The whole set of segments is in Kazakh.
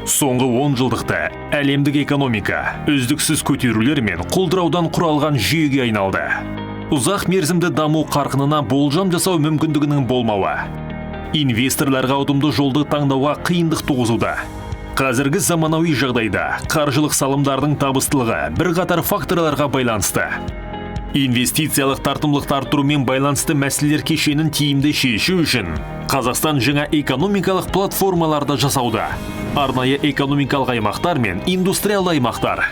Соңғы 10 жылдықта әлемдік экономика үздіксіз көтерулер мен құлдыраудан құралған жүйеге айналды. Ұзақ мерзімді даму қарқынына болжам жасау мүмкіндігінің болмауы инвесторларға ұтымды жолды таңдауға қиындық туғызуда. Қазіргі заманауи жағдайда қаржылық салымдардың табыстылығы бірқатар факторларға байланысты. Инвестициялық тартымдылықты арттырумен байланысты мәселелер кешенін тиімді шешу үшін Қазақстан жаңа экономикалық платформаларды жасауда. Арнайы экономикалық аймақтар мен индустриалды аймақтар.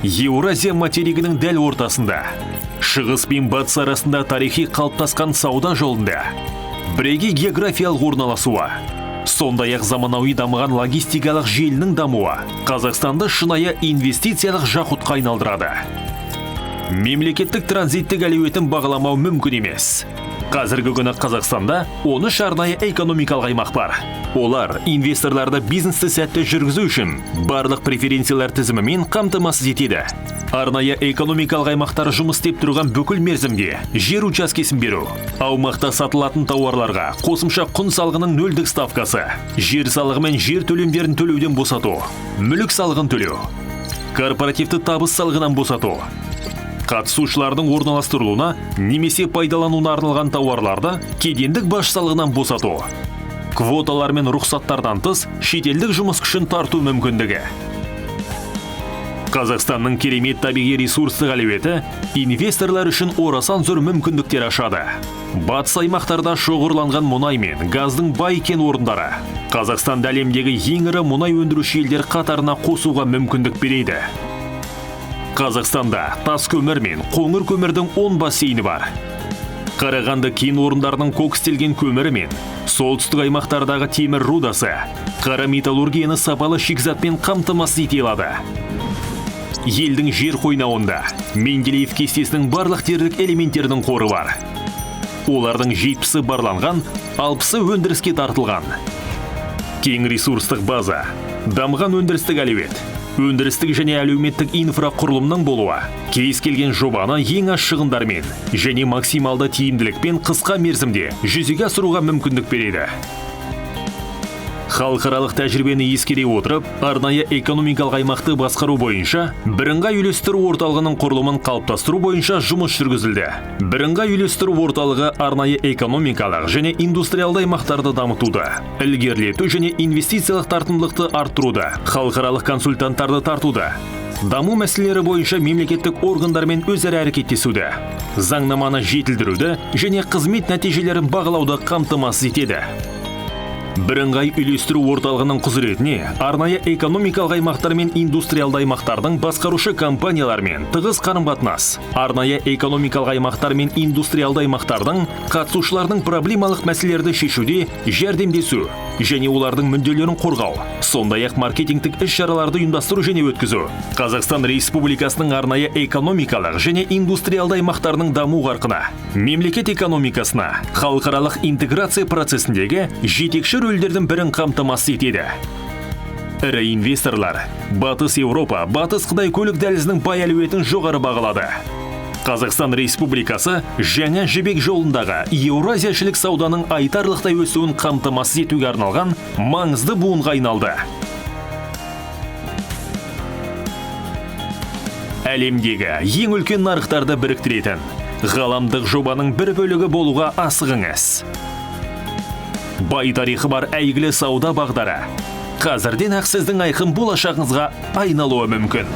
Еуразия материгінің дәл ортасында, шығыс пен батыс арасында тарихи қалыптасқан сауда жолында бірегей географиялық орналасуы, сондай-ақ заманауи дамыған логистикалық желінің дамуы Қазақстанды шынайы инвестициялық жақұтқа айналдырады. Мемлекеттік транзиттік әлеуетін бағаламау мүмкін емес. Қазіргі күні Қазақстанда 13 арнайы экономикалық аймақ бар. Олар инвесторларды бизнесті сәтті жүргізу үшін барлық преференциялар тізімімен қамтамасыз етеді. Арнайы экономикалық аймақтар жұмыс істеп тұрған бүкіл мерзімге жер учаскесін беру, аумақта сатылатын тауарларға қосымша құн салығының нөлдік ставкасы, жер салығы мен жер төлемдерін төлеуден босату, мүлік салығын төлеу, корпоративті табыс салығынан босату, қатысушылардың орналастырылуына немесе пайдалануына арналған тауарларды кедендік баж салығынан босату, квоталар мен рұқсаттардан тыс шетелдік жұмыс күшін тарту мүмкіндігі. Қазақстанның керемет табиғи ресурстық әлеуеті инвесторлар үшін орасан зор мүмкіндіктер ашады. Батыс аймақтарда шоғырланған мұнай мен газдың бай кен орындары Қазақстанды әлемдегі ең ірі мұнай өндіруші елдер қатарына қосуға мүмкіндік береді. Қазақстанда тас көмір мен қоңыр көмірдің 10 бассейні бар. Қарағанды кен орындарының кокстелген көмірі мен солтүстік аймақтардағы темір рудасы қара металлургияны сапалы шикізатпен қамтамасыз ете алады. Елдің жер қойнауында Менделеев кестесінің барлық дерлік элементтердің қоры бар. Олардың 70-і барланған, 60-і өндіріске тартылған. Кең ресурстық база, дамыған өндірістік әлеует, өндірістік және әлеуметтік инфрақұрылымның болуы кез келген жобаны ең аз шығындармен және максималды тиімділікпен қысқа мерзімде жүзеге асыруға мүмкіндік береді. Халықаралық тәжірибені ескере отырып, арнайы экономикалық аймақты басқару бойынша бірыңғай үйлестіру орталығының құрылымын қалыптастыру бойынша жұмыс жүргізілді. Бірыңғай үйлестіру орталығы арнайы экономикалық және индустриалды аймақтарды дамытуды, ілгерілету және инвестициялық тартымдылықты арттыруды, халықаралық консультанттарды тартуды, даму мәселелері бойынша мемлекеттік органдармен өзара әрекеттесуді, заңнаманы жетілдіруді және қызмет нәтижелерін бағалауды қамтамасыз етеді. Бірыңғай үйлестіру орталығының құзыретіне арнайы экономикалық аймақтар мен индустриалды аймақтардың басқарушы компаниялармен тығыз қарым-қатынас, арнайы экономикалық аймақтар мен индустриалды аймақтардың қатысушылардың проблемалық мәселелерді шешуде жәрдемдесу және олардың мүдделерін қорғау, сондай-ақ маркетингтік іс-шараларды ұйымдастыру және өткізу. Қазақстан Республикасының арнайы экономикалық және индустриалды аймақтарының даму қарқыны мемлекет экономикасына халықаралық интеграция процесіндегі жетекші рөлдердің бірін қамтамасыз етеді. Ірі инвесторлар Батыс Еуропа, Батыс Қытай көлік дәлізінің бай әлеуетін жоғары бағалады. Қазақстан Республикасы жаңа жібек жолындағы Еуразияшілік сауданың айтарлықтай өсуін қамтамасыз етуге арналған маңызды буынға айналды. Әлемдегі ең үлкен нарықтарды біріктіретін ғаламдық жобаның бір бөлігі болуға асығыңыз. Бай тарихы бар әйгілі сауда бағдары қазірден ақ сіздің айқын болашағыңызға айналуы мүмкін.